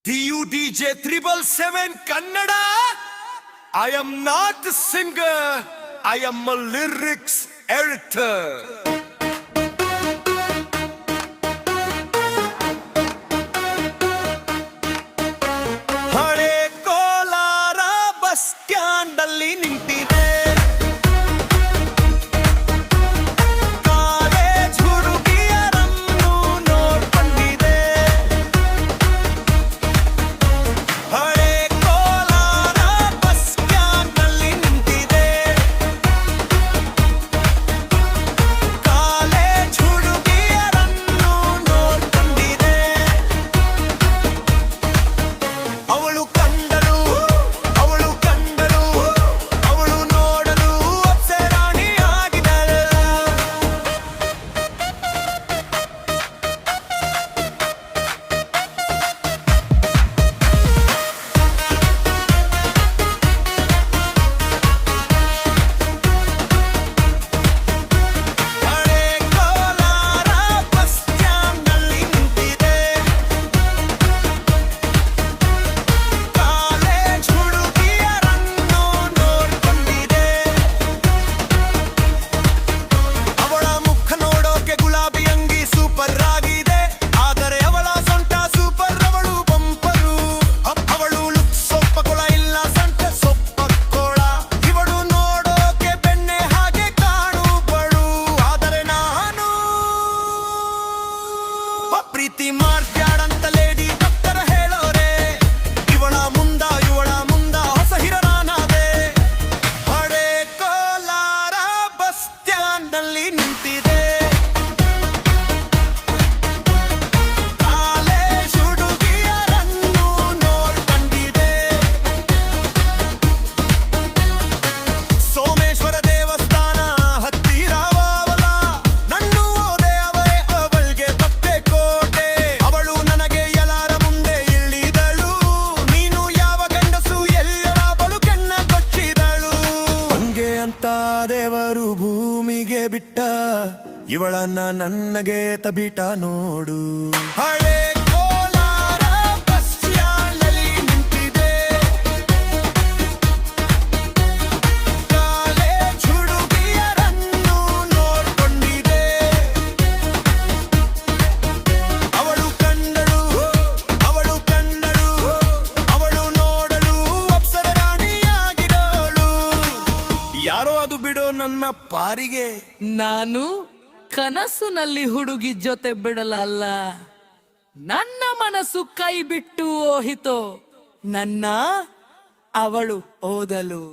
DUDJ 777 Kannada. I am not a singer, I am a lyrics editor. ಹಳೆ Kolar bus stand ಅಲ್ಲಿ ನಿಂತಿದೆ college ಹುಡುಗಿಯರನ್ನು ನೋಡ್ಕೊಂಡಿದೆ. ಹಳೆ Kolar bus stand ಅಲ್ಲಿ ನಿಂತಿದೆ ಕಾಲೇಜ್ ಹುಡುಗಿಯರನ್ನು ನೋಡ್ಕೊಂಡಿದೆ. ಅವಳು ಕಂಡಳು ಅವಳು ನೋಡಲು ಅಪ್ಸರಾಣಿ ಆಗಿದಳು. ಹಳೆ ಕೋಲಾರ ಬಸ್ ಸ್ಟ್ಯಾಂಡ್ ನಲ್ಲಿ ನಿಂತಿದೆ ಕಾಲೇಜ್ ಹುಡುಗಿಯರನ್ನು ನೋಡ್ಕೊಂಡಿದೆ. ಅವಳ ಮುಖ ನೋಡೋಕೆ ಗುಲಾಬಿ ಅಂಗಿ ಸೂಪರ್ ಆಗಿದೆ, ಆದರೆ ಅವಳ ಸೊಂಟ ಸೂಪರ್, ಅವಳು ಬಂಪರು. ಅವಳು ಲುಕ್ ಸೊಪ್ಪ ಕೊಳ ಇಲ್ಲ ಸೊಂಟ ಸೊಪ್ಪ ಕೊಳ. ಇವಳು ನೋಡೋಕೆ ಬೆಣ್ಣೆ ಹಾಗೆ ಕಾಣುವಳು, ಆದರೆ ನಾನು ಪ್ರೀತಿ ಮಾಡ್ಬ್ಯಾಡಂತ ಲೇಡಿ ಡಾಕ್ಟರ್ ಹೇಳೋರೆ. ಇವಳ ಮುಂದ ಹೊಸ ಹೀರೋ ನಾನಾದೆ. ಹಳೆ ಕೋಲಾರ ಬಸ್ ಸ್ಟ್ಯಾಂಡ್ ನಲ್ಲಿ ನಿಂತಿದೆ ಕಾಲೇಜ್ ಹುಡುಗಿಯರನ್ನು ನೋಡ್ಕೊಂಡಿದೆ. ಸೋಮೇಶ್ವರ ದೇವಸ್ಥಾನ ಹತ್ತಿರವಲ್ಲ, ನಣ್ಣು ಹೋದೆ ಅವಳಿಗೆ ತಪ್ಪೆ ಕೋಟೆ. ಅವಳು ನನಗೆ ಎಲ್ಲರ ಮುಂದೆ ಇಳಿದಳು, ನೀನು ಯಾವ ಗಂಡಸು ಎಲ್ಲರ ಬಳು ಕೆನ್ನ ಕೊಚ್ಚಿದಳು. ಹಂಗೆ ಅಂತ ದೇವರು ಭೂಮಿಗೆ ಬಿಟ್ಟ ಇವಳನ್ನ ನನಗೆ ತಬಿಟ ನೋಡು. ಹಳೆ ಕೋಲಾರ ಬಸ್ ಸ್ಟ್ಯಾಂಡ್ ನಲ್ಲಿ ನಿಂತಿದೆ ಕಾಲೇಜ್ ಹುಡುಗಿಯರನ್ನು ನೋಡ್ಕೊಂಡಿದೆ. ಅವಳು ಕಂಡಳು ಅವಳು ನೋಡಲು ಅಪ್ಸರ ರಾಣಿಯಾಗಿರೋಳು. ಯಾರೋ ಅದು ಬಿಡೋ ನನ್ನ ಪಾರಿಗೆ. ನಾನು ಕನಸುನಲ್ಲಿ ಹುಡುಗಿ ಜೊತೆ ಬಿಡಲಲ್ಲ, ನನ್ನ ಮನಸ್ಸು ಕೈ ಬಿಟ್ಟು ಹೋಯಿತು, ನನ್ನ ಅವಳು ಓದಲು.